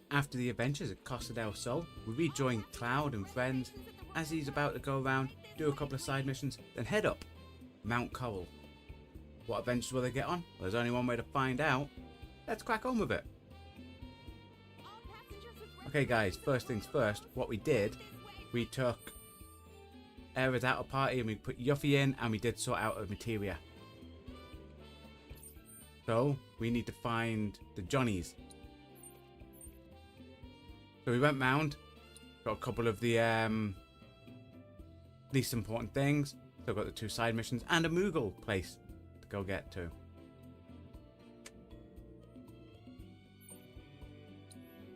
After the adventures at Costa del Sol, we rejoin Cloud and friends as he's about to go around, do a couple of side missions, then head up Mount Coral. What adventures will they get on? Well, there's only one way to find out. Let's crack on with it. Okay guys, first things first, what we did, we took Era's out of party and we put Yuffie in and we did sort out of materia. So, we need to find the Johnnies. So we went round, got a couple of the least important things. Still got the 2 side missions and a Moogle place to go get to.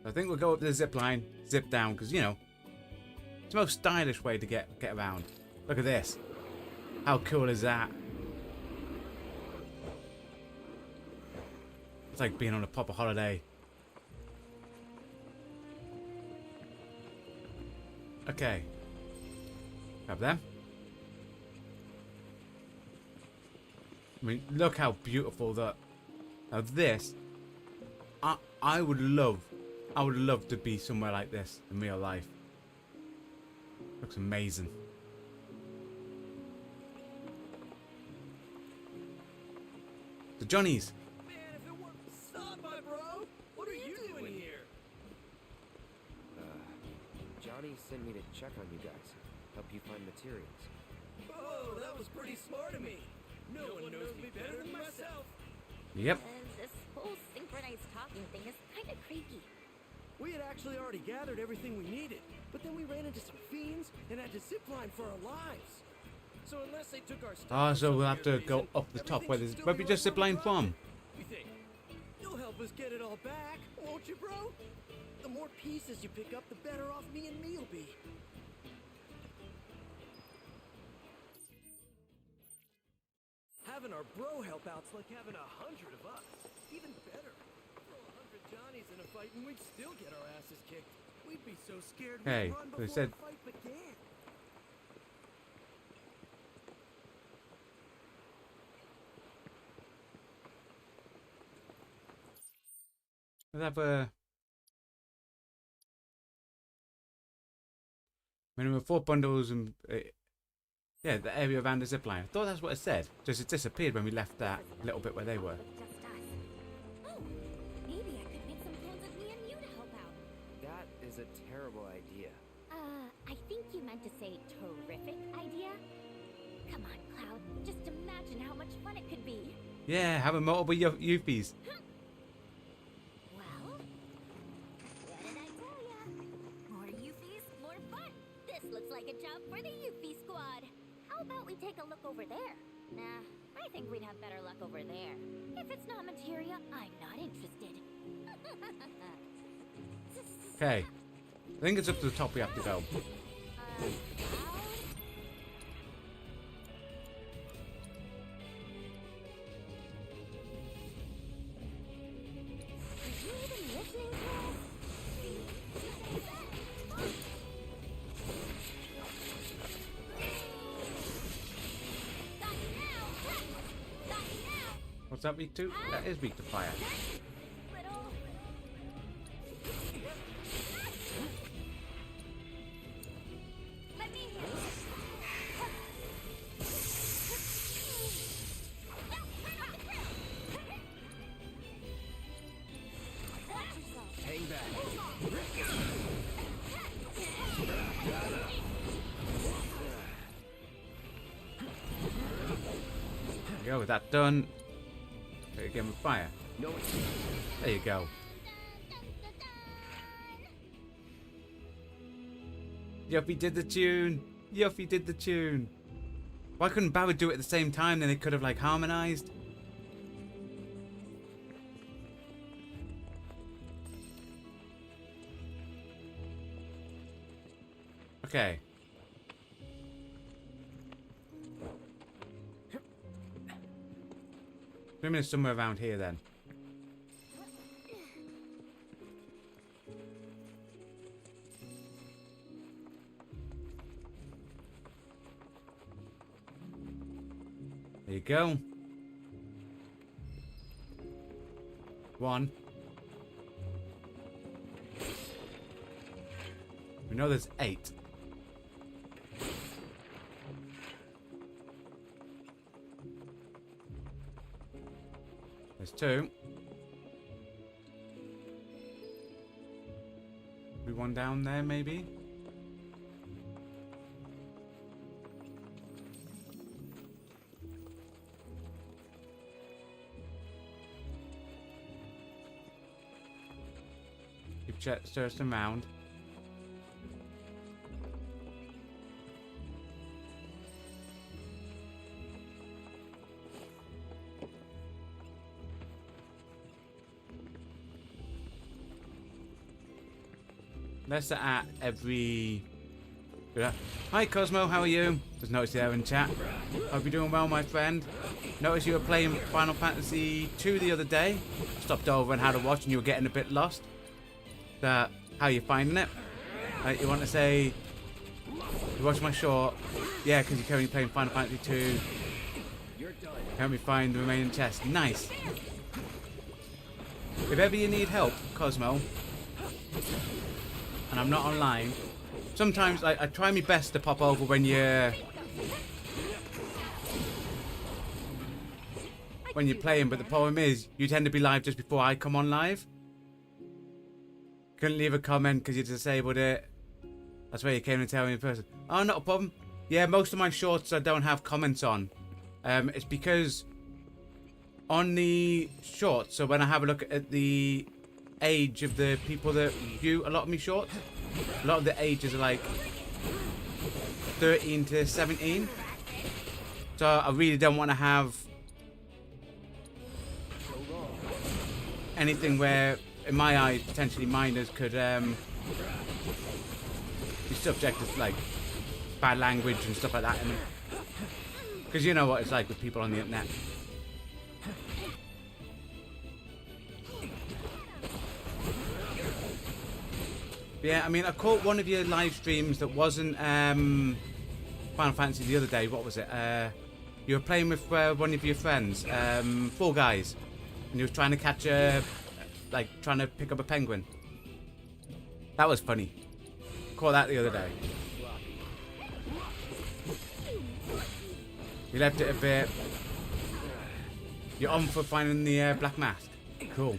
I think we'll go up the zip line, zip down, because, you know, it's the most stylish way to get around. Look at this. How cool is that? It's like being on a proper holiday. Okay. Grab them. I mean, look how beautiful that. Now this, I would love to be somewhere like this in real life. Looks amazing. The Johnnies. Man, if it weren't... Stop, my bro! What are you doing here? Johnny sent me to check on you guys. Help you find materials. Oh, that was pretty smart of me. No one knows me better than myself. Yep. This whole synchronized talking thing is kind of creepy. We had actually already gathered everything we needed, but then we ran into some fiends and had to zipline for our lives. So unless they took our stuff... Ah, so we'll have to go up the top where there's... Where we just zipline from? You think? You'll help us get it all back, won't you, bro? The more pieces you pick up, the better off me and me'll be. Having our bro help out's like having 100 of us. Even better. Throw 100 Johnnies in a fight and we'd still get our asses kicked. We'd be so scared Hey, we'd run they before said... the fight began. We'll have a... Minimum 4 bundles and... yeah, the area around the zipline. I thought that's what it said. Just it disappeared when we left that little bit where they were. Just us. Oh, maybe I could make some clones of me and you to help out. That is a terrible idea. I think you meant to say terrific idea. Come on, Cloud. Just imagine how much fun it could be. Yeah, having multiple Yuppies. Well, what did I tell ya? More Yuffie's, more fun. This looks like a job for the Yuffie squad. How about we take a look over there? Nah, I think we'd have better luck over there. If it's not materia, I'm not interested. Okay. I think it's up to the top we have to go. Cloud? Are you even listening to us? What's that weak to? That is weak to fire. Little. Let me Hang back. There you go, with that done. Okay, again with fire. No, There you go. Yuffie did the tune. Yuffie did the tune. Why couldn't Barra do it at the same time? Then they could have like harmonized. Okay. Maybe it's somewhere around here then. There you go. We know there's 8. There's 2. Maybe one down there, maybe? Keep searching around. Let's at every... Hi Cosmo, how are you? Just noticed you there in chat. Hope you're doing well, my friend. Noticed you were playing Final Fantasy VII the other day. Stopped over and had a watch and you were getting a bit lost. How are you finding it? You want to say... You watched my short? Yeah, because you're currently playing Final Fantasy II. Help me find the remaining chest. Nice. If ever you need help, Cosmo, and I'm not online, sometimes I try my best to pop over when you're playing, but the problem is you tend to be live just before I come on live. Couldn't leave a comment because you disabled it. That's why you came to tell me in person. Oh, not a problem. Yeah, most of my shorts I don't have comments on. It's because on the shorts, so when I have a look at the age of the people that view a lot of me shorts, a lot of the ages are like 13 to 17. So I really don't want to have anything where, in my eyes, potentially minors could be subject to like bad language and stuff like that. Because you know what it's like with people on the internet. Yeah, I mean, I caught one of your live streams that wasn't Final Fantasy the other day. What was it? You were playing with one of your friends, Four Guys, and you were trying to catch trying to pick up a penguin. That was funny. Caught that the other day. You left it a bit. You're on for finding the black mask. Cool.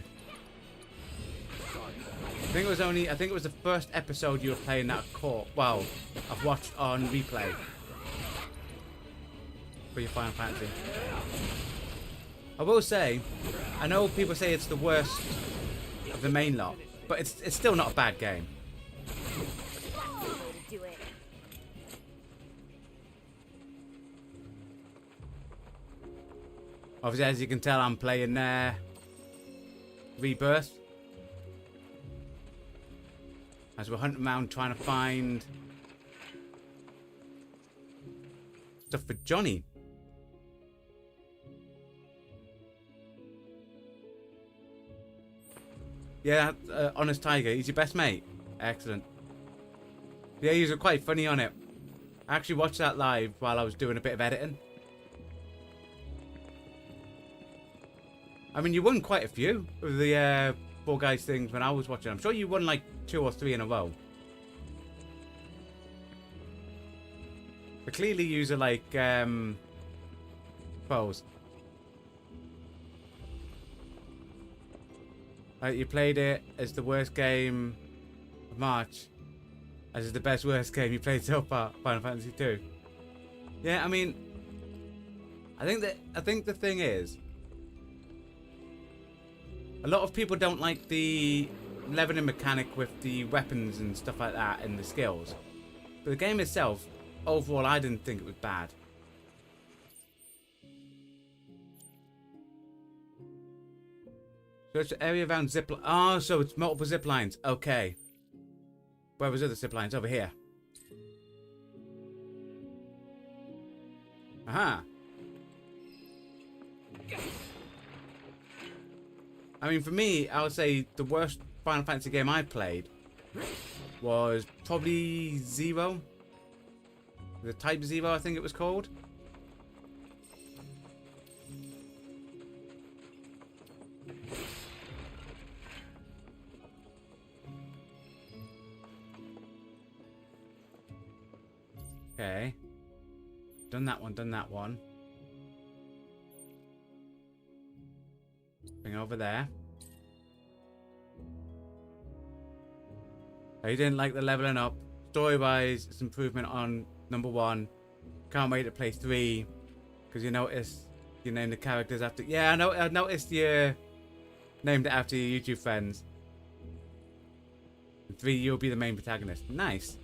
I think it was the first episode you were playing that I caught. Well, I've watched on replay for your Final Fantasy. I will say, I know people say it's the worst of the main lot, but it's still not a bad game. Obviously, as you can tell, I'm playing Rebirth. As we're hunting around trying to find stuff for Johnny. Yeah, Honest Tiger, he's your best mate. Excellent. Yeah, he was quite funny on it. I actually watched that live while I was doing a bit of editing. I mean, you won quite a few of the Four Guys things when I was watching. I'm sure you won like 2 or 3 in a row. But clearly you are like pros. You played it as the worst game of March, as is the best worst game you played so far, Final Fantasy II. Yeah, I mean, I think the thing is, a lot of people don't like the leveling mechanic with the weapons and stuff like that and the skills. But the game itself, overall, I didn't think it was bad. Search the area around zip line. Oh, so it's multiple zip lines. Okay. Where was the other zip lines? Over here. Aha. I mean, for me, I would say the worst Final Fantasy game I played was probably Zero. The Type Zero, I think it was called. Okay. Done that one, done that one. Bring over there. Oh, you didn't like the leveling up. Story-wise, it's improvement on number 1. Can't wait to play 3. Because you notice you named the characters after... Yeah, I noticed you named it after your YouTube friends. In 3, you'll be the main protagonist. Nice.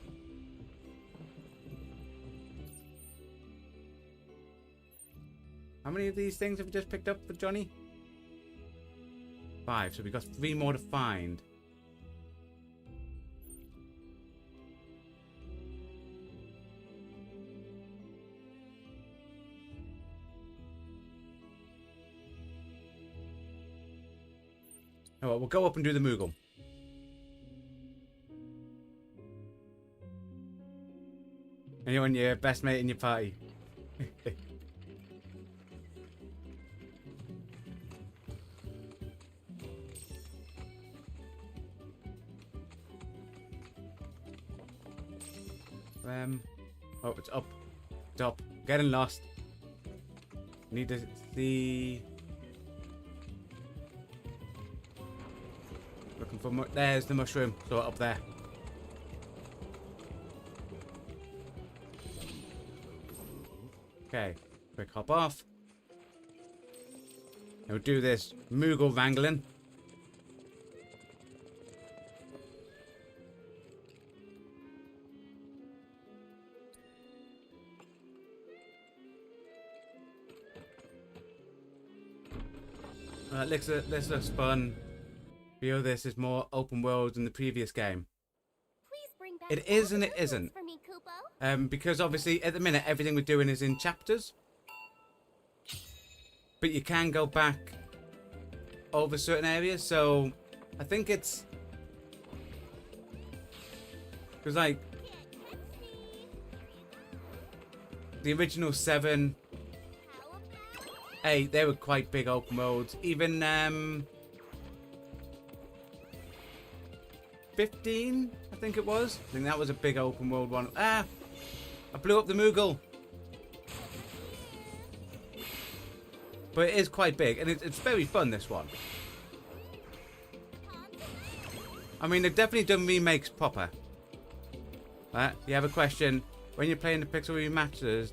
How many of these things have we just picked up for Johnny? 5, so we got 3 more to find. Oh, well, we'll go up and do the Moogle. And you want your best mate in your party. Oh, it's up. It's up. Getting lost. Need to see. Looking for there's the mushroom. So up there. Okay. Quick hop off. And we'll do this Moogle wrangling. This looks fun. Feel this is more open world than the previous game. Please bring back It is and it isn't. for me, Kupo. Because obviously at the minute everything we're doing is in chapters. But you can go back over certain areas, so I think it's... Because like... The original 7... 8, they were quite big open worlds. Even 15, I think it was. I think that was a big open world one. Ah! I blew up the Moogle. But it is quite big, and it's very fun, this one. I mean, they've definitely done remakes proper. You have a question. When you're playing the Pixel Remasters,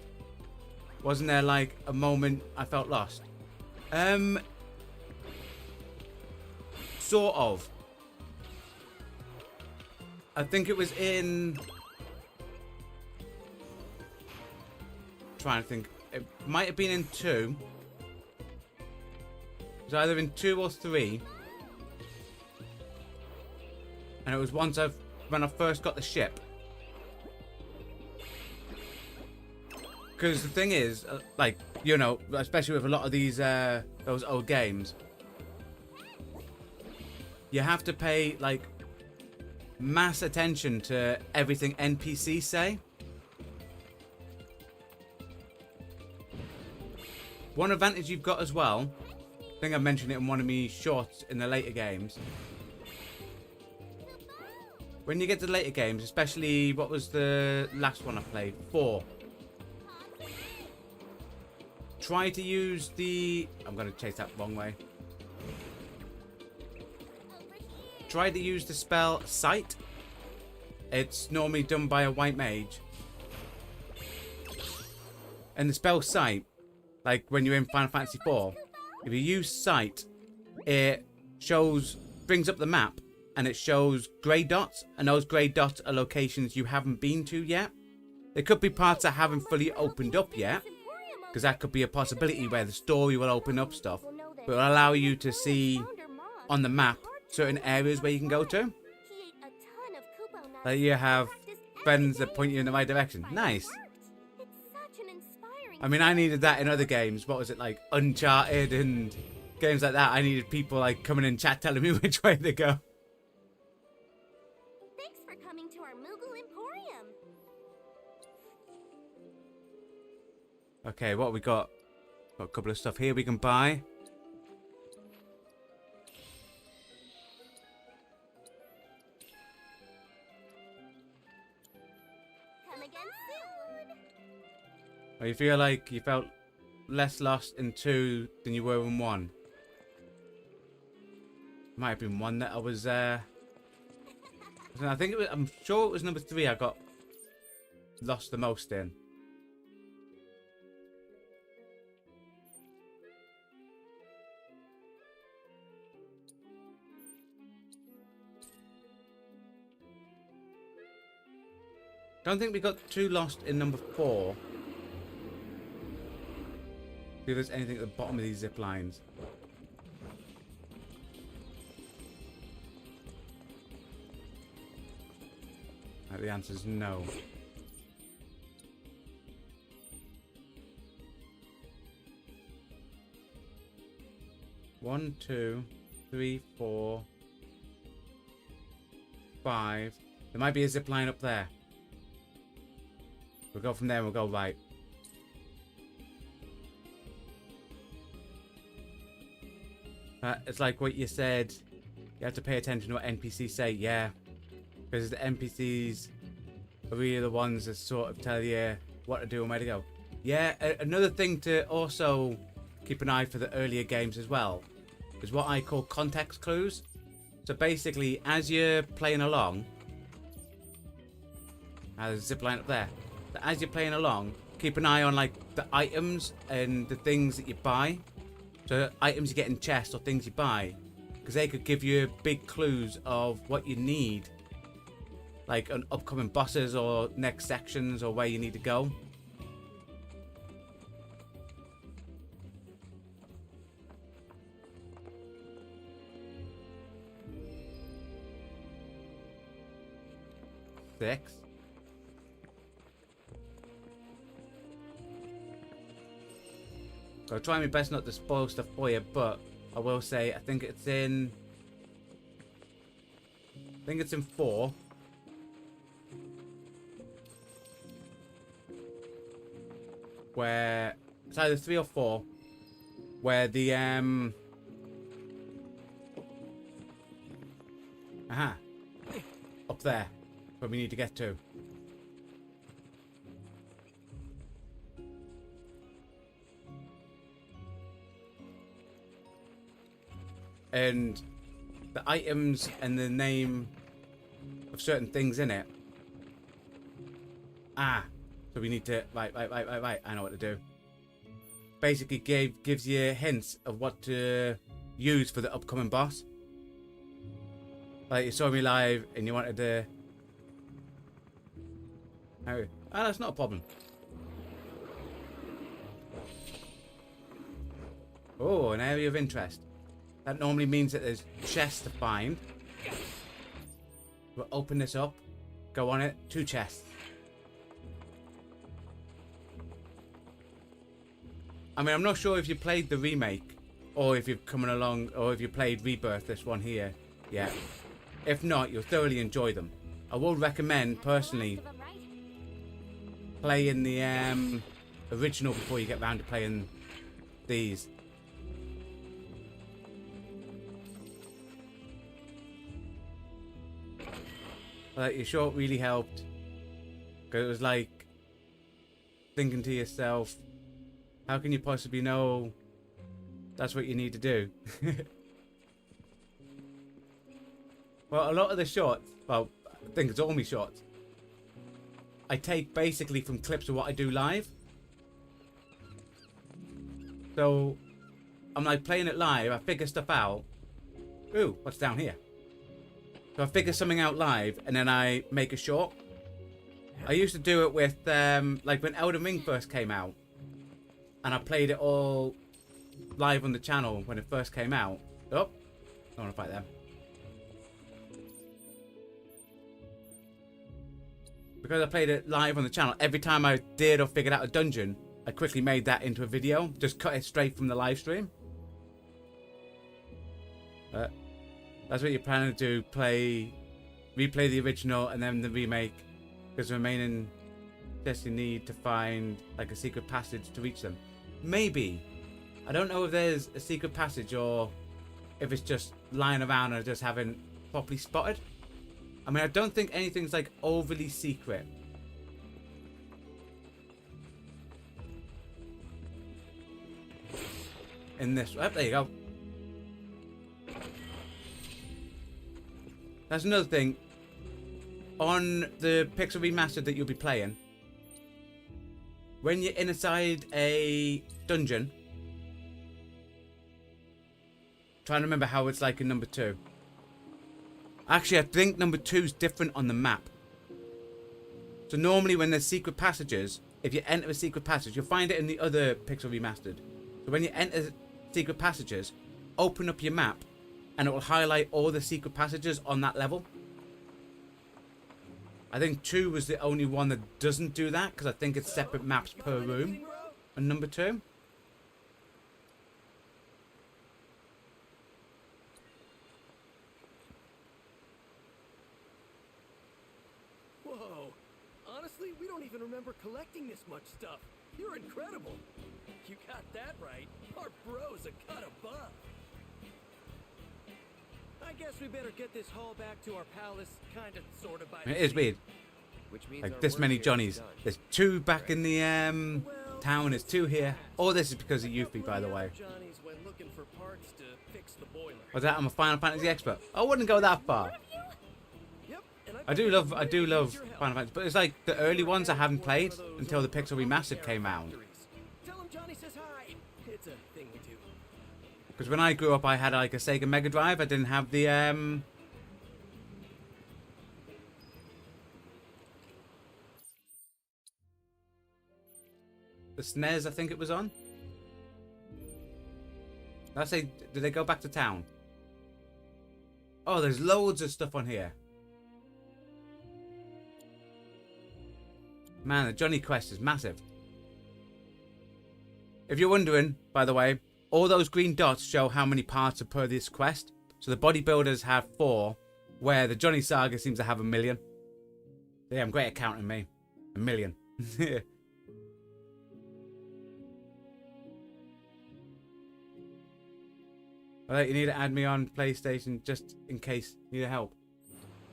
wasn't there like a moment I felt lost? Sort of. I think it was in... Trying to think. It might have been in 2. It was either in 2 or 3. And it was once when I first got the ship. Because the thing is, like, you know, especially with a lot of these, those old games, you have to pay, like, mass attention to everything NPCs say. One advantage you've got as well, I think I mentioned it in one of my shorts in the later games. When you get to the later games, especially, what was the last one I played? 4. Try to use the... I'm going to chase that wrong way. Try to use the spell Sight. It's normally done by a white mage. And the spell Sight, like when you're in Final Fantasy IV, if you use Sight, it brings up the map, and it shows grey dots, and those grey dots are locations you haven't been to yet. There could be parts that haven't fully opened up yet, because that could be a possibility where the story will open up stuff, but it'll allow you to see on the map certain areas where you can go to. Like you have friends that point you in the right direction. Nice. I mean, I needed that in other games. What was it, like Uncharted and games like that? I needed people like coming in chat telling me which way to go. Thanks for coming to our Moogle Emporium. Okay, what have we got? Got a couple of stuff here we can buy. Come again soon. Or you feel like you felt less lost in 2 than you were in 1? Might have been 1 that I was I think it was, I'm sure it was number 3 I got lost the most in. Don't think we got too lost in number 4. See if there's anything at the bottom of these zip lines. The answer is no. One, 2, 3, 4, 5. There might be a zip line up there. We'll go from there and we'll go right. It's like what you said. You have to pay attention to what NPCs say. Yeah. Because the NPCs are really the ones that sort of tell you what to do and where to go. Yeah, another thing to also keep an eye for the earlier games as well is what I call context clues. So basically, as you're playing along, there's a zip line up there. So as you're playing along, keep an eye on like the items and the things that you buy. So items you get in chests or things you buy, because they could give you big clues of what you need. Like on upcoming bosses or next sections or where you need to go. Six. I'll try my best not to spoil stuff for you, but I will say I think it's in 4. Where it's either 3 or 4, where the up there, where we need to get to. And the items and the name of certain things in it. So we need to right. I know what to do. Basically, gives you hints of what to use for the upcoming boss. Like you saw me live and you wanted to. That's not a problem. Oh, an area of interest. That normally means that there's chests to find. We'll open this up. Go on it. 2 chests. I mean, I'm not sure if you played the remake, or if you're coming along, or if you played Rebirth, this one here. Yeah. If not, you'll thoroughly enjoy them. I will recommend, personally, playing the original before you get round to playing these. But your short really helped. Because it was like thinking to yourself, how can you possibly know that's what you need to do? Well, a lot of the shorts, well, I think it's all my shorts, I take basically from clips of what I do live. So, I'm like playing it live, I figure stuff out. Ooh, what's down here? So I figure something out live, and then I make a short. I used to do it with, like when Elden Ring first came out. And I played it all live on the channel when it first came out. Oh, don't want to fight them. Because I played it live on the channel, every time I did or figured out a dungeon, I quickly made that into a video. Just cut it straight from the live stream. That's what you're planning to do. Replay the original and then the remake. Because the remaining tests you need to find like a secret passage to reach them. Maybe. I don't know if there's a secret passage or if it's just lying around and I just haven't properly spotted. I mean, I don't think anything's like overly secret. in this. Oh, there you go. That's another thing. On the Pixel Remastered that you'll be playing, when you're inside a dungeon, trying to remember how it's like in number 2. Actually, I think number 2 is different on the map. So normally when there's secret passages, if you enter a secret passage, you'll find it in the other Pixel Remastered. So when you enter secret passages, open up your map and it will highlight all the secret passages on that level. I think 2 was the only one that doesn't do that, because I think it's separate maps per room on number 2. Whoa. Honestly, we don't even remember collecting this much stuff. You're incredible. You got that right. Our bro's a cut above. I guess we better get this haul back to our palace, kinda, sorta by the It is sea. weird. Which means Like our this work many here is Johnnies. done. There's 2 back in the town. There's 2 here. All this is because of Yuffie, by the way. Johnny's went looking for parts to fix the boiler. Was that I'm a Final Fantasy expert? I wouldn't go that far. Yep, and I do love Final Fantasy, but it's like the early ones I haven't played until the Pixel Remastered came out. Tell him Johnny says hi. It's a thing we do. Because when I grew up, I had like a Sega Mega Drive. I didn't have the SNES, I think it was on. Did I say, did they go back to town? Oh, there's loads of stuff on here. Man, the Johnny quest is massive. If you're wondering, by the way, all those green dots show how many parts are per this quest. So the bodybuilders have 4, where the Johnny Saga seems to have 1 million. Yeah, I'm great at counting, me. 1 million. Alright, you need to add me on PlayStation just in case you need help.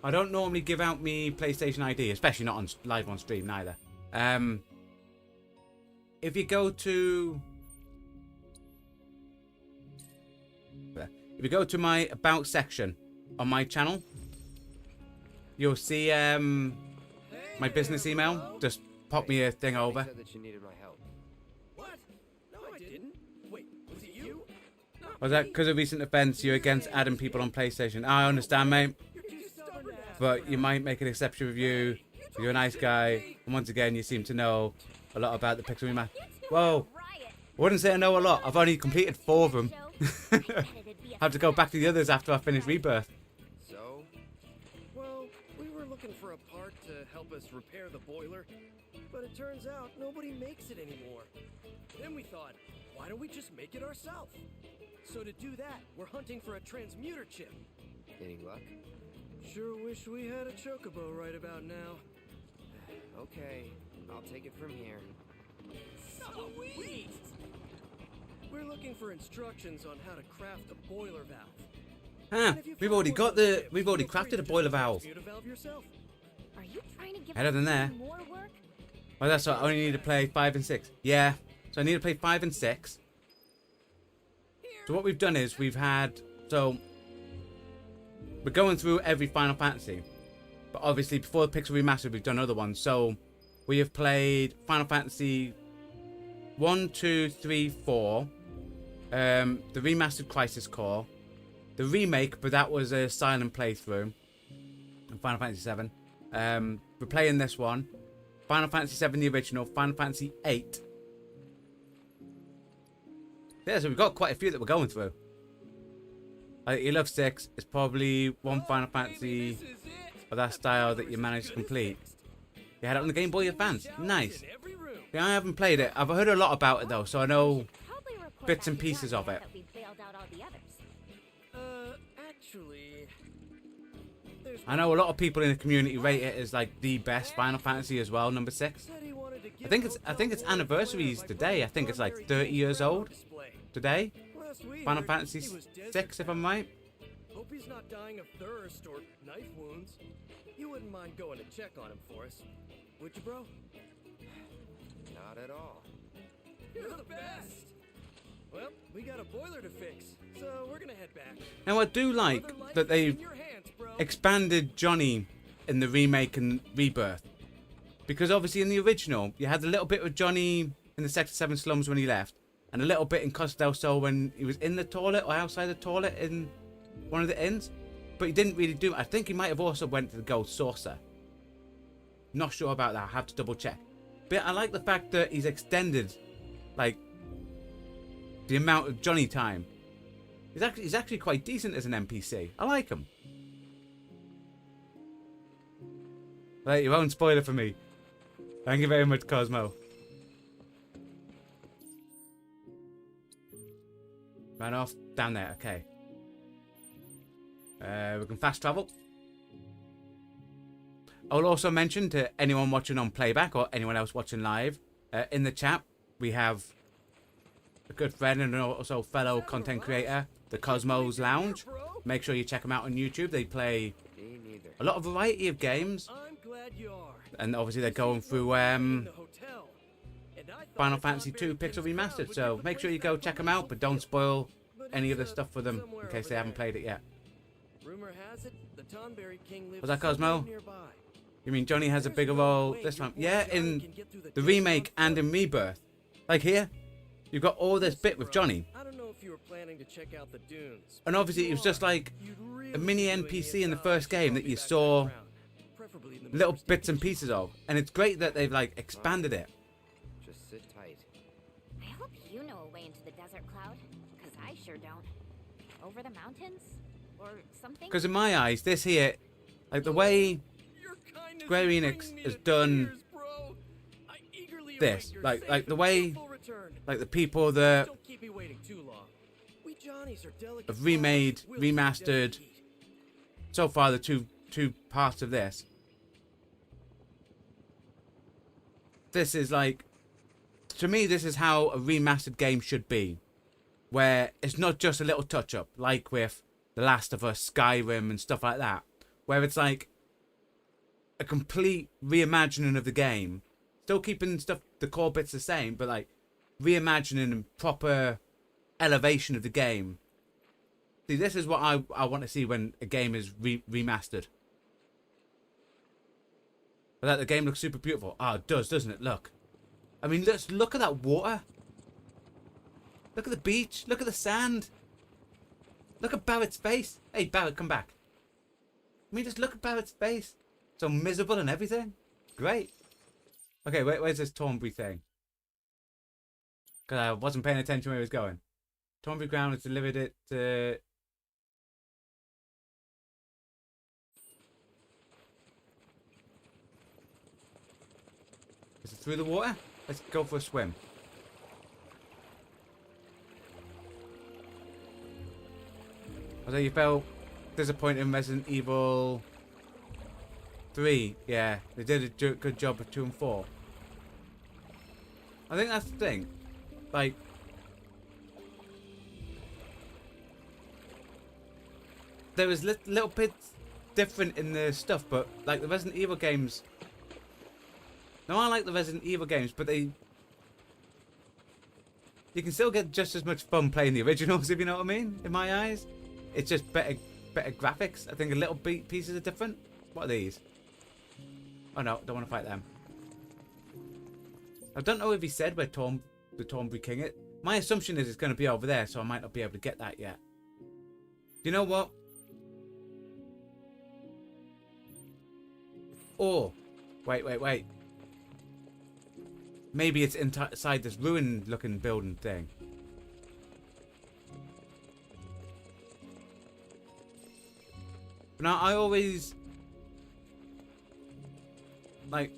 I don't normally give out me PlayStation ID, especially not on live on stream neither. If you go to my about section on my channel, you'll see my business email. Just pop me a thing They over. said that you needed my help. What? No, I didn't. Wait, was it you? No, Was that because of recent events you're against adding people on PlayStation? I understand, mate. you're too stubborn to ask. But you might make an exception with you. You're a nice guy. And once again, you seem to know a lot about the Pixel Remaster. Whoa. I wouldn't say I know a lot. I've only completed 4 of them. I have to go back to the others after I finish Rebirth. So, Well, we were looking for a part to help us repair the boiler, but it turns out nobody makes it anymore. Then we thought, why don't we just make it ourselves? So to do that, we're hunting for a transmuter chip. any luck? Sure wish we had a chocobo right about now. Okay, I'll take it from here. Sweet! We're looking for instructions on how to craft a boiler valve. Huh, And if you we've find already one got of those the, chips, we've already feel free crafted to a just boiler valve. transmute a valve yourself. Are you trying to give Better than us there. more work? Well, that's what I only need to play 5 and 6. Yeah, so I need to play 5 and 6. So what we've done is we're going through every Final Fantasy. But obviously before the Pixel Remastered, we've done other ones. So we have played Final Fantasy 1, 2, 3, 4. The remastered Crisis Core. The remake, but that was a silent playthrough. And Final Fantasy VII. We're playing this one. Final Fantasy VII, the original. Final Fantasy VIII. Yeah, so we've got quite a few that we're going through. You love 6. It's probably one Final Fantasy of that style that you managed to complete. You had it on the Game Boy Advance. Nice. Yeah, I haven't played it. I've heard a lot about it though, so I know Probably report bits back and to pieces Johnny of now it. that we bailed out all the others. Actually... there's I know a lot of people in the community rate it as like the best Final Fantasy as well, number 6. said he wanted to I give think its Hotel anniversary is Boiler today. I think it's like 30 years old display. today. Last we Final heard, Fantasy he was 6, if I'm right. Hope he's not dying of thirst or knife wounds. You wouldn't mind going to check on him for us, would you, bro? Not at all. You're the best. Well, we got a boiler to fix, so we're gonna head back. Now I do like Mother Life that is they've in your hands, bro. expanded Johnny in the remake and Rebirth. Because obviously in the original, you had a little bit of Johnny in the Sector 7 slums when he left, and a little bit in Costa del Sol when he was in the toilet or outside the toilet in one of the inns. But he didn't really do it. I think he might have also went to the Gold Saucer. Not sure about that. I have to double check. But I like the fact that he's extended, like, the amount of Johnny time. He's actually quite decent as an NPC. I like him. Right, your own spoiler for me. Thank you very much, Cosmo. Ran off down there. Okay. We can fast travel. I'll also mention to anyone watching on playback or anyone else watching live, in the chat, we have a good friend and also fellow content creator, the Cosmos Lounge. Make sure you check them out on YouTube. They play a lot of variety of games. I'm glad you are. And obviously they're going through Final Fantasy VII Pixel Remastered. So make sure you go check them out, but don't spoil any of the stuff for them in case they haven't played it yet. Rumor has it the Tonberry King lives Was that Cosmo? nearby. You mean Johnny has a bigger role this time? Yeah, in the remake and in Rebirth. Like here, you've got all this bit with Johnny. I don't know if you were planning to check out the dunes. And obviously it was just like a mini NPC in the first game that you saw little bits and pieces of. And it's great that they've like expanded it. Just sit tight. I hope you know a way into the desert, Cloud, because I sure don't. Over the mountains? Or something? Because in my eyes, this here, like the way Square Enix has done this, like the way, like the people that have remade, remastered, so far the two parts of this. This is like, to me, this is how a remastered game should be, where it's not just a little touch up, like with The Last of Us, Skyrim, and stuff like that, where it's like a complete reimagining of the game, still keeping stuff, the core bits the same, but like reimagining and proper elevation of the game. See, this is what I want to see when a game is remastered. But that the game looks super beautiful. Oh, it does, doesn't it? Look. I mean, let's look at that water. Look at the beach. Look at the sand. Look at Barrett's face. Hey, Barrett, come back. I mean, just look at Barrett's face. So miserable and everything. Great. Okay, where's this Thornbury thing? Because I wasn't paying attention where he was going. Thornbury Ground has delivered it to... Is it through the water? Let's go for a swim. Although you felt disappointed in Resident Evil 3, yeah, they did a good job of 2 and 4. I think that's the thing. Like, there was little bits different in the stuff, but like the Resident Evil games. Now I like the Resident Evil games, but you can still get just as much fun playing the originals, if you know what I mean. In my eyes, it's just better graphics. I think a little pieces are different. What are these? Oh no, don't want to fight them. I don't know if he said where the Thornbury King is. My assumption is it's going to be over there, so I might not be able to get that yet. You know what? Oh, wait. Maybe it's inside this ruined-looking building thing. But now I always... Like,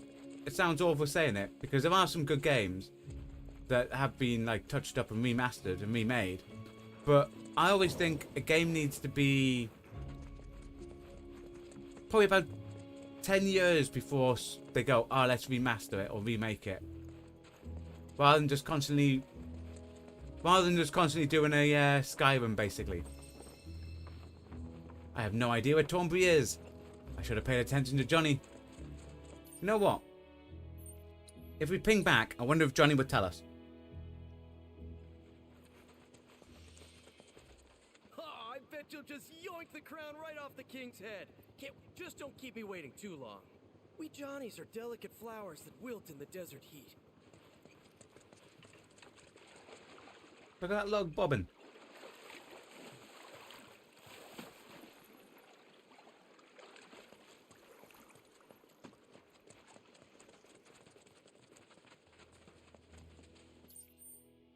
it sounds awful saying it, because there are some good games that have been, like, touched up and remastered and remade. But I always think a game needs to be... probably about 10 years before they go, oh, let's remaster it or remake it. Rather than just constantly doing a Skyrim, basically. I have no idea where Thornbury is. I should have paid attention to Johnny. You know what? If we ping back, I wonder if Johnny would tell us. expect you'll just yoink the crown right off the king's head. Just don't keep me waiting too long. We Johnnies are delicate flowers that wilt in the desert heat. Look at that log bobbing.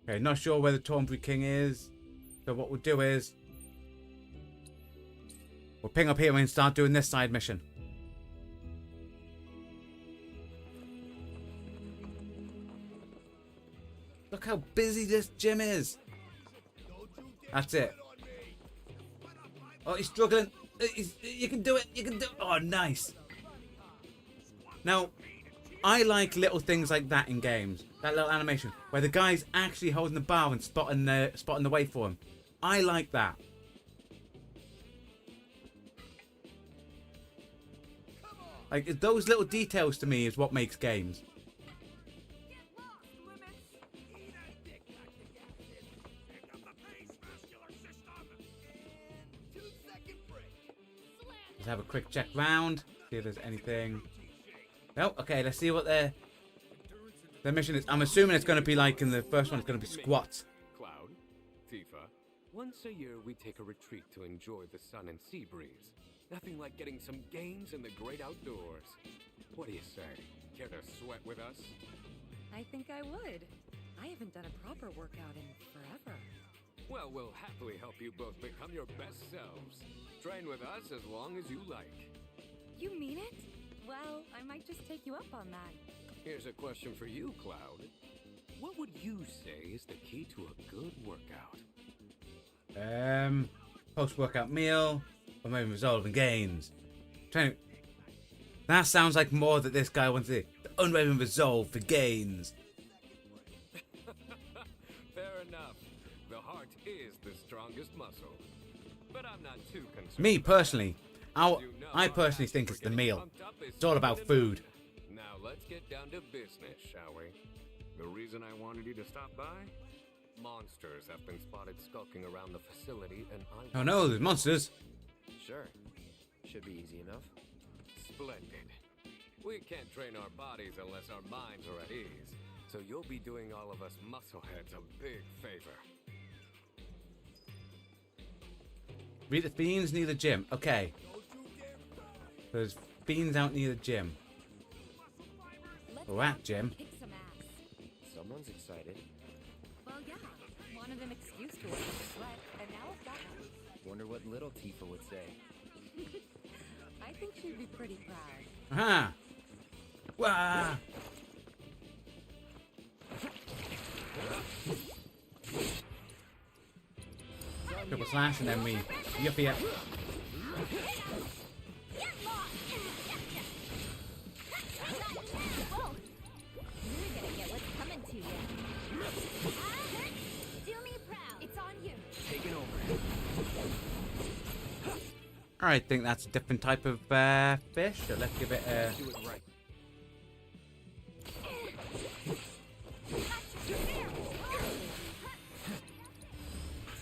Okay, not sure where the Tornbury King is. So what we'll do is we'll ping up here and start doing this side mission. Look how busy this gym is. That's it. Oh, he's struggling. You can do it. You can do it. Oh, nice. Now, I like little things like that in games. That little animation where the guy's actually holding the bar and spotting the way for him. I like that. Like, those little details to me is what makes games. Let's have a quick check round. See if there's anything. No, okay, let's see what their mission is. I'm assuming it's going to be like in the first one, it's going to be squats. Cloud, Tifa. Once a year, we take a retreat to enjoy the sun and sea breeze. Nothing like getting some gains in the great outdoors. What do you say? Care to sweat with us? I think I would. I haven't done a proper workout in forever. Well, we'll happily help you both become your best selves. Train with us as long as you like. You mean it? Well, I might just take you up on that. Here's a question for you, Cloud. What would you say is the key to a good workout? Post-workout meal, or maybe resolving gains. That sounds like more that this guy wants to do. The unwavering resolve for gains. Fair enough. The heart is the strongest muscle. But I'm not too concerned. Me personally, I personally think it's the meal. It's all about food. Now let's get down to business, shall we? The reason I wanted you to stop by? Monsters have been spotted skulking around the facility, and I... Oh no, there's monsters. Sure. Should be easy enough. Splendid. We can't train our bodies unless our minds are at ease. So you'll be doing all of us muscleheads a big favor. Read the fiends near the gym. Okay. There's fiends out near the gym. Or at gym. Kick some ass. Someone's excited. Well, yeah. Wanted an excuse to work in the sweat, and now I've got one. Wonder what little Tifa would say. I think she'd be pretty proud. Aha! Wah! Triple slash and then we yuppie up. Whoa! You're gonna get what's coming to you. Do me proud. It's on you. Taking over. I think that's a different type of fish, so let's give it a... Do it right.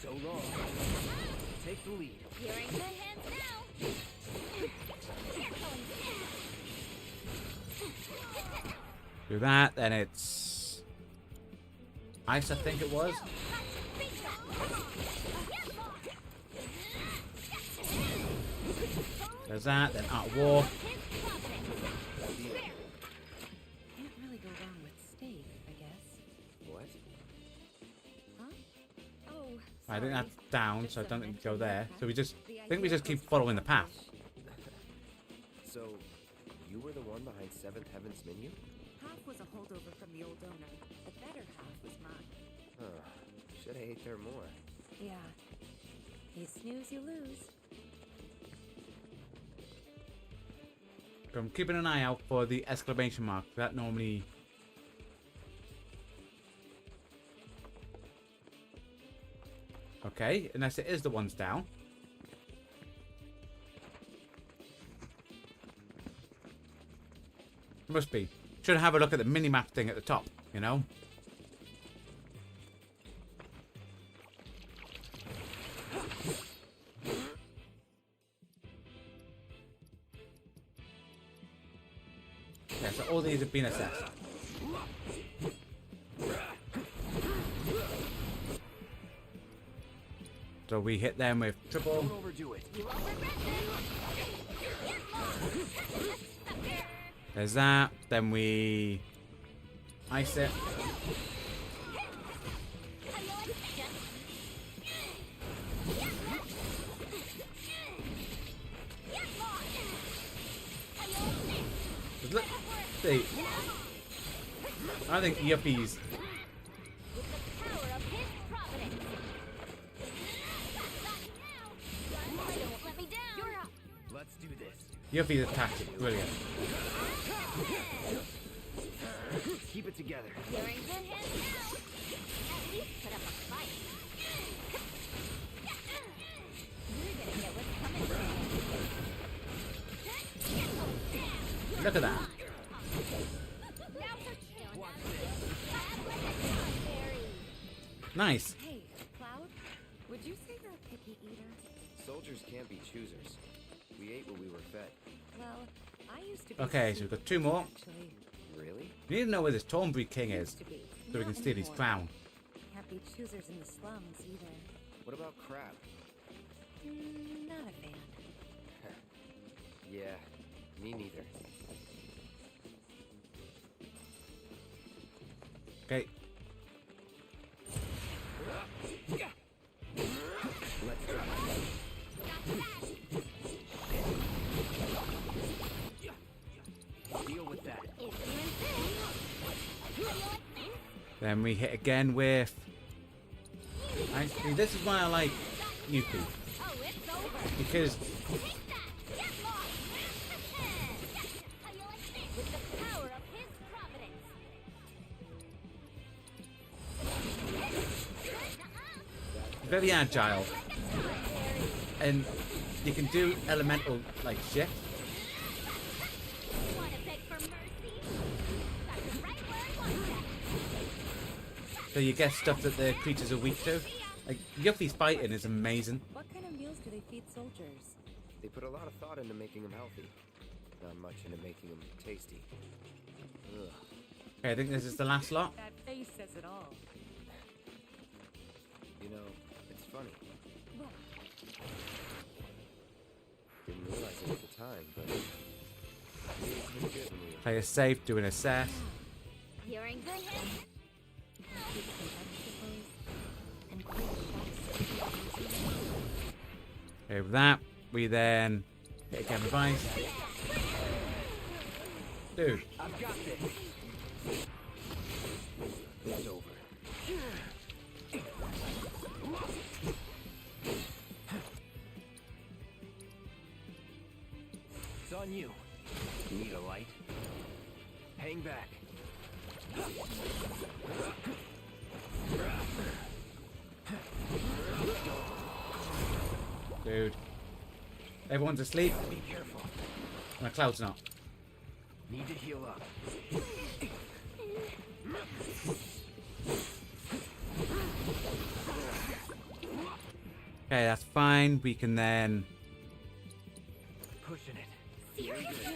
So long. Take the lead. You're in good hands now. do that, then it's... ice, I think it was. There's that, then Art of War. Can't really go wrong with steak, I guess. What? Huh? Oh, I think sorry. that's down, Just so I don't some think we go mental there. note, So we just... The I think we idea just keep of following the path. So, you were the one behind Seventh Heaven's menu? Half was a holdover from the old owner. The better half was mine. Huh. Should have ate there more. Yeah. You snooze, you lose. So I'm keeping an eye out for the exclamation mark. That normally... Okay, unless it is the ones down. Must be. Should have a look at the mini-map thing at the top, you know? Yeah, so all these have been assessed. So we hit them with triple. Don't overdo it. You won't regret this. There's that. Then we ice it. Look, see, I think Yuppie's. Let's do this. Yuppie's attack is brilliant. Keep it together. You're in good hands now. At least put up a fight. You're gonna get what's coming to you. Look at that. Nice. Hey, Cloud, would you say you're a picky eater? Soldiers can't be choosers. We ate what we were fed. Well, I used to be. Okay, so we've got two more. Actually, Really? We need to know where this Thornbury King is, used to be. so we can Not steal his anymore. crown. Can't be choosers in the slums either. What about crab? Not a fan. Yeah, me neither. Okay. Let's go. Deal with that. If you insist. Then we hit again with. See, this is why I like Yuppie, Oh, it's over. because Take that. Get lost. How you like this? With the power of his providence. he's very agile, and you can do elemental like shift. Want to beg for mercy? That's right where I want that. So you get stuff that the creatures are weak to. Like Yuppie's fighting is amazing. What kind of meals do they feed soldiers? They put a lot of thought into making them healthy. Not much into making them tasty. Ugh. Okay, I think this is the last lot. That face says it all. You know, it's funny. What? Didn't realize it at the time, but we ate pretty good when we were. Play it safe, do an assess. You're in good hands. Keep it up, I suppose. And quick shots. Okay, with that, we then hit again with ice. Dude, I've got this. It's over. It's on you. Need a light? Hang back. dude. Everyone's asleep. Be careful. My Cloud's not. Need to heal up. Okay, that's fine. We can then. Pushing it. Seriously?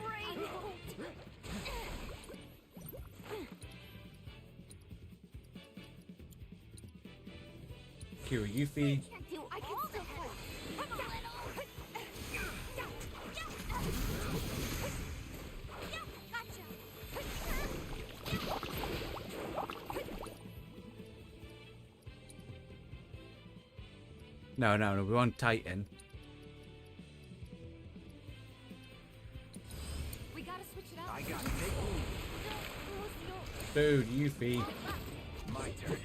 Brain hold. Cure Yuffie. Can't do. I can still pull. Come a little. Gotcha. No, we're on Titan. We gotta switch it up. I got it. Make move. Dude, Yuffie. My turn.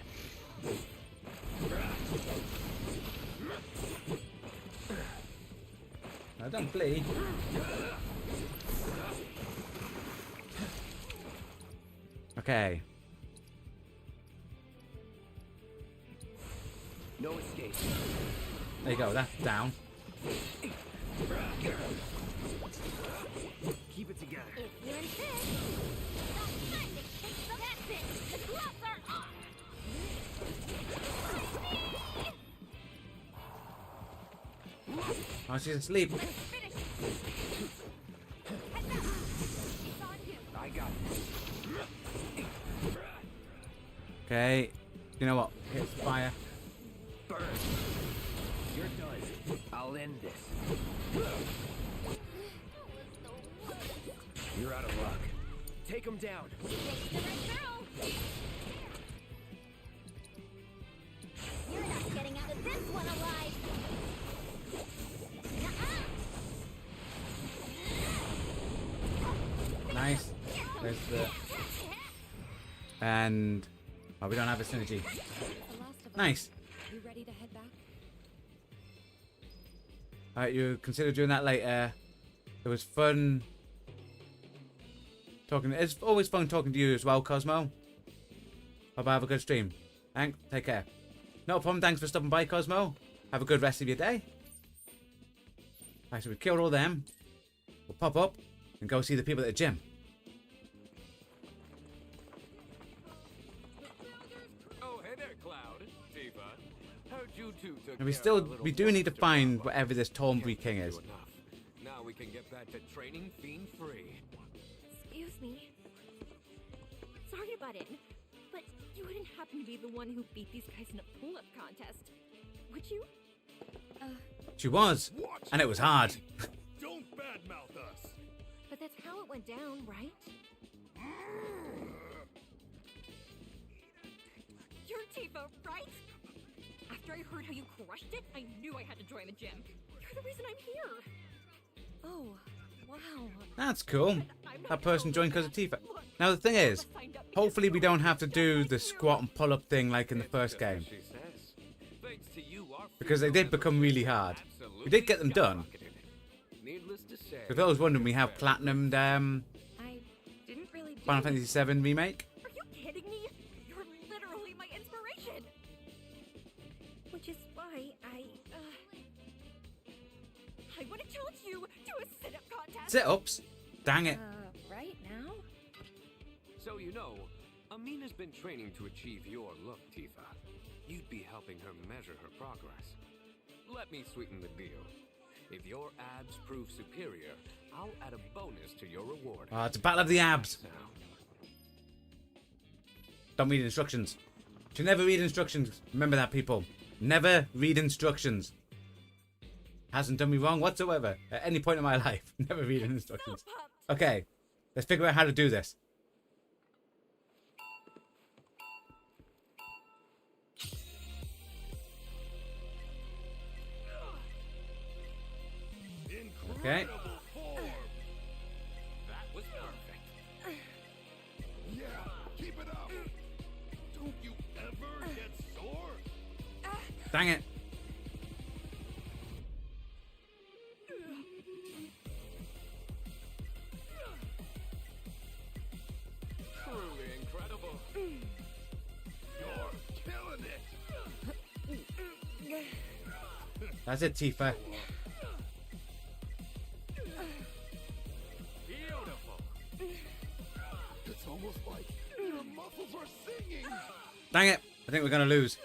No, don't bleed. Okay. No escape. There you go, that's down. Keep it together. If you insist. That's it. The gloves are off. Oh, she's asleep. Let's finish it. Okay. You know what? Hit fire. Burn. You're done. I'll end this. You're out of luck. Take him down. It's the right girl. You're not getting out of this one alive. Nice. There's the... And... Oh, we don't have a synergy. The last of us. Nice. You ready to head back? Alright, you consider doing that later. It was fun talking. It's always fun talking to you as well, Cosmo. Hope I have a good stream. Thanks. Take care. No problem. Thanks for stopping by, Cosmo. Have a good rest of your day. Alright, so we killed all them. We'll pop up and go see the people at the gym. Oh, hey there, Cloud. Tifa. Heard you two took And we care of still, our little we do need to monster find problem. whatever this Tornbury Can't King thank is. you enough. Now we can get back to training Fiend free. Excuse me. Sorry about it, but you wouldn't happen to be the one who beat these guys in a pull-up contest, would you? She was, and it was hard. Don't badmouth us. But that's how it went down, right? You're Tifa, right? After I heard how you crushed it, I knew I had to join the gym. You're the reason I'm here. Oh, wow. That's cool. I'm not That person gonna joined hold because of back. Tifa. Look, Now the thing is, I signed up because hopefully we you don't were have to just do like the you. squat and pull up thing like in the It's first just what game. she says. Thanks to you, our Because they did become really hard. We did get them done. Needless to say, For those wondering, we have platinumed I didn't really do Final it. Fantasy VII Remake. Are you kidding me? You're literally my inspiration. Which is why I want to challenge you to a sit-up contest. Sit-ups? Dang it. Right now? So you know, Amina's been training to achieve your look, Tifa. You'd be helping her measure her progress. Let me sweeten the deal. If your abs prove superior, I'll add a bonus to your reward. It's a battle of the abs. Now, Don't read instructions. Should never read instructions. Remember that, people. Never read instructions. Hasn't done me wrong whatsoever at any point in my life. Never read instructions. So pumped. Okay, let's figure out how to do this. Okay. Incredible form. that was perfect. Yeah, keep it up. Don't you ever get sore? Dang it. Truly incredible. You're killing it. That's it, Tifa. Beautiful. It's almost like your muscles are singing. Dang it. I think we're going to lose.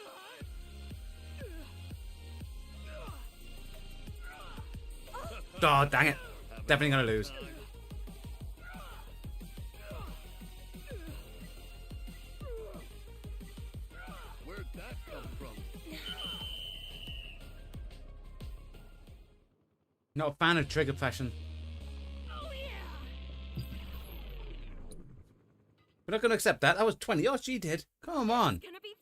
Oh, dang it. Definitely going to lose. Where'd that come from? Not a fan of trigger fashion. Oh yeah. We're not going to accept that. That was 20. Oh, she did. Come on. It's gonna be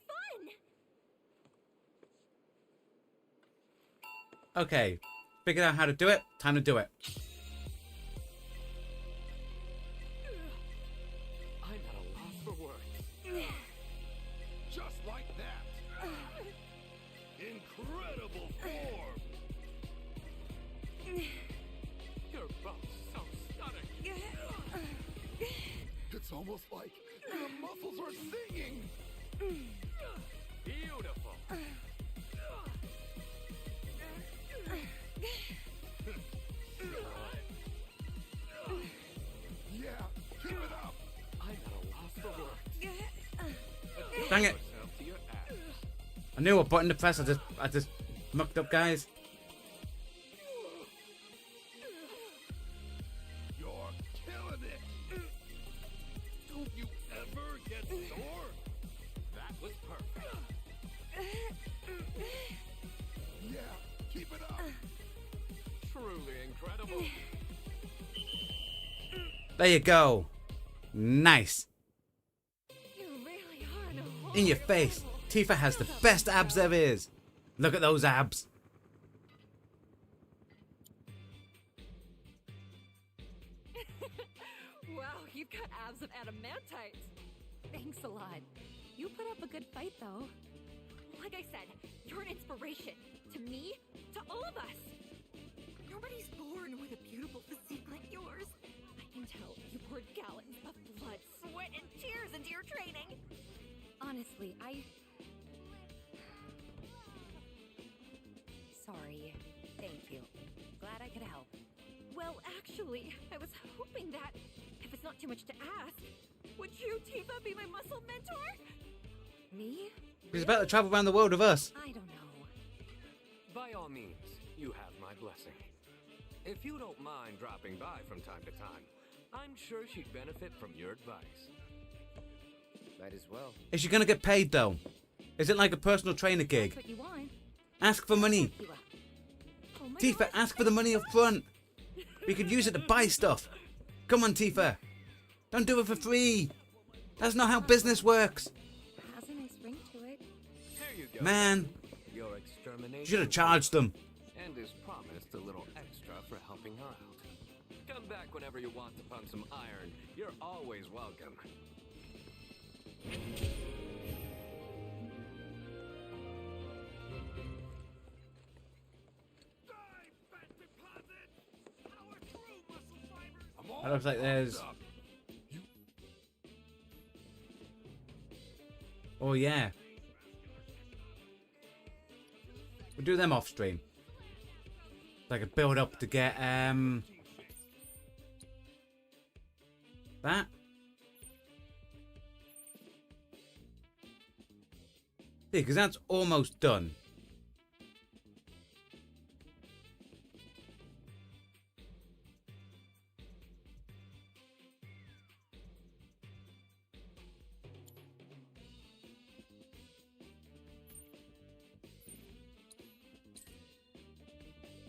fun. Okay. Figured out how to do it. Time to do it. I'm at a loss for words. Just like that. Incredible form. You're both so stunning. It's almost like your muscles are singing. Beautiful. Yeah, keep it up. I'm at a loss for words. Dang it. Yourself to your abs. I knew what button to press. I just mucked up, guys. You're killing it. Don't you ever get sore? That was perfect. Yeah, keep it up. Truly incredible. There you go. Nice. You really are an In your face. Tifa has the best abs there is. Look at those abs. Wow, you've got abs of adamantite. Thanks a lot. You put up a good fight, though. Like I said, you're an inspiration. To me, to all of us. Nobody's born with a beautiful physique like yours. I can tell you poured gallons of blood, sweat, and tears into your training. Honestly, Sorry. Thank you. Glad I could help. Well, actually, I was hoping that, if it's not too much to ask, would you, Tifa, be my muscle mentor? Me? He's about to travel around the world with us. I don't know. By all means, you have my blessing. If you don't mind dropping by from time to time, I'm sure she'd benefit from your advice. Might as well. Is she going to get paid, though? Is it like a personal trainer gig? That's what you want. Ask for money. You up. Oh my Tifa, God. ask for the money up front. We could use it to buy stuff. Come on, Tifa. Don't do it for free. That's not how business works. Has a nice ring to it. Here you go. Man, Your extermination. you should have charged them. And is promised a little extra for helping her out. Come back whenever you want to pump some iron. You're always welcome. That looks like there's... Oh, yeah. We'll do them off stream. Like a build up to get, that. See, because that's almost done.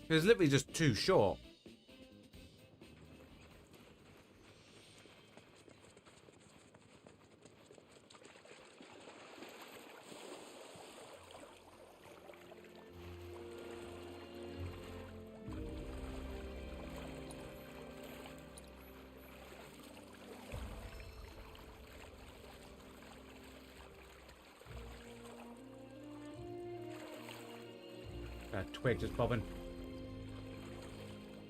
It's literally just too short. That twig just bobbing.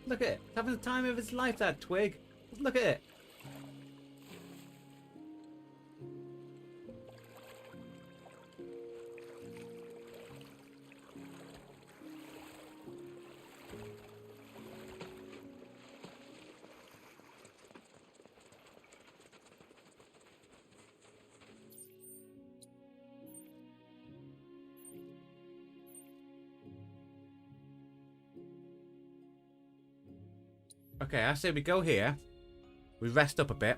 Look at it. It's having the time of its life, that twig. Look at it. Okay, I say we go here. We rest up a bit.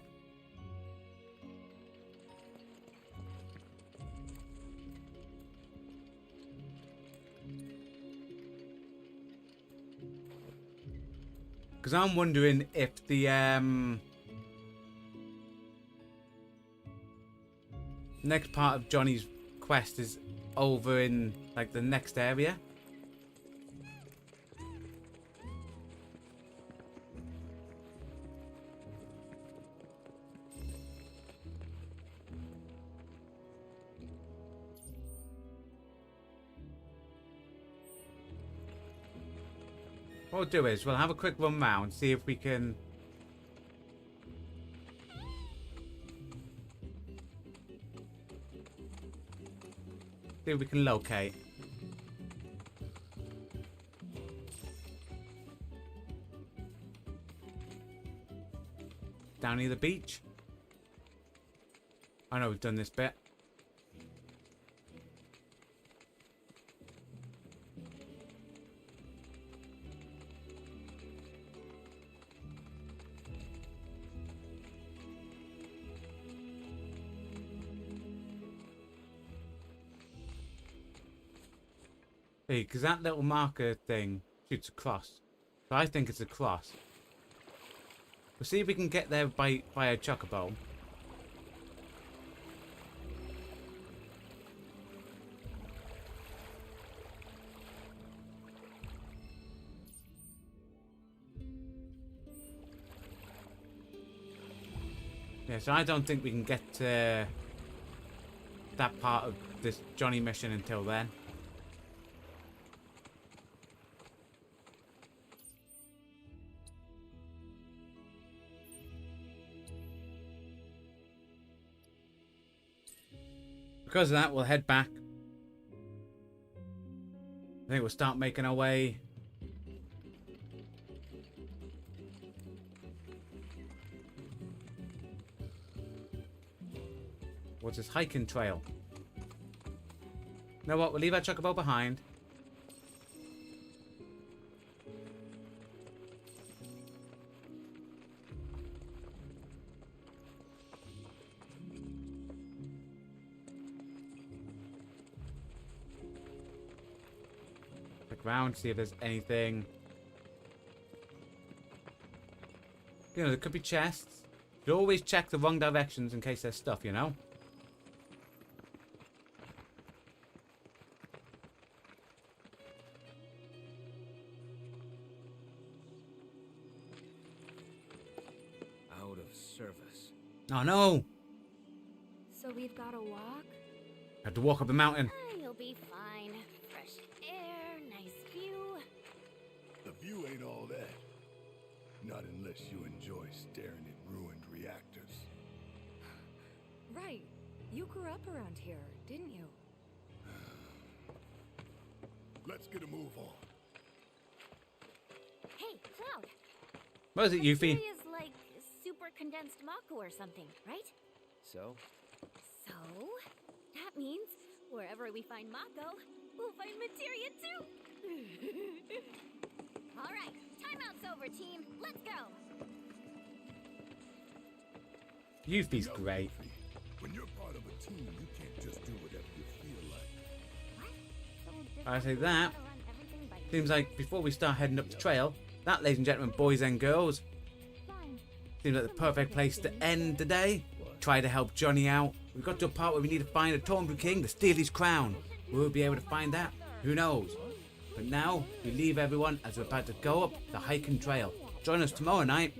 Because I'm wondering if the next part of Johnny's quest is over in like the next area. What we'll do is we'll have a quick run round, see if we can locate. Down near the beach. I know we've done this bit. Hey, because that little marker thing shoots across. So I think it's a cross. We'll see if we can get there by a chocobo. Yeah, so I don't think we can get to that part of this Johnny mission until then. Because of that, we'll head back. I think we'll start making our way. What's this hiking trail? You know what? We'll leave our chocobo behind. Look around, see if there's anything. You know, there could be chests. You always check the wrong directions in case there's stuff, you know? Out of service. Oh no! So we've got to walk? Have to walk up the mountain. You'll be fine. Fresh air, nice view. The view ain't all that. Not unless you enjoy staring at ruined reactors. Right. You grew up around here, didn't you? Let's get a move on. Hey, Cloud. What is it, Yuffie? Is like super condensed Mako or something, right? So? So, that means wherever we find Mako, we'll find materia too. All right, timeout's over, team. Let's go. Yuffie's Yo, great. Luffy, when you're part of a team, you can't just do whatever you feel like. What? So I say we that. gotta run everything by Seems like before we start heading up the trail, that, ladies and gentlemen, boys and girls, Fine. seems like the perfect place to end the day. Try to help Johnny out. We've got to a part where we need to find a Tornbu King to steal his crown. Will we be able to find that? Who knows? But now, we leave everyone as we're about to go up the hiking trail. Join us tomorrow night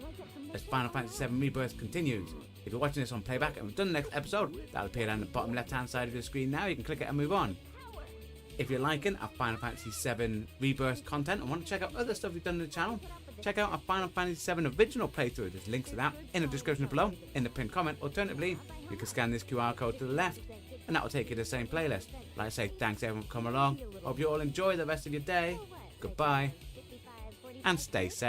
as Final Fantasy VII Rebirth continues. If you're watching this on playback and we've done the next episode, that'll appear down the bottom left-hand side of your screen now. You can click it and move on. If you're liking our Final Fantasy VII Rebirth content and want to check out other stuff we've done on the channel, check out our Final Fantasy VII original playthrough. There's links to that in the description below, in the pinned comment. Alternatively, you can scan this QR code to the left, and that will take you to the same playlist. Like I say, thanks everyone for coming along. Hope you all enjoy the rest of your day. Goodbye, and stay safe.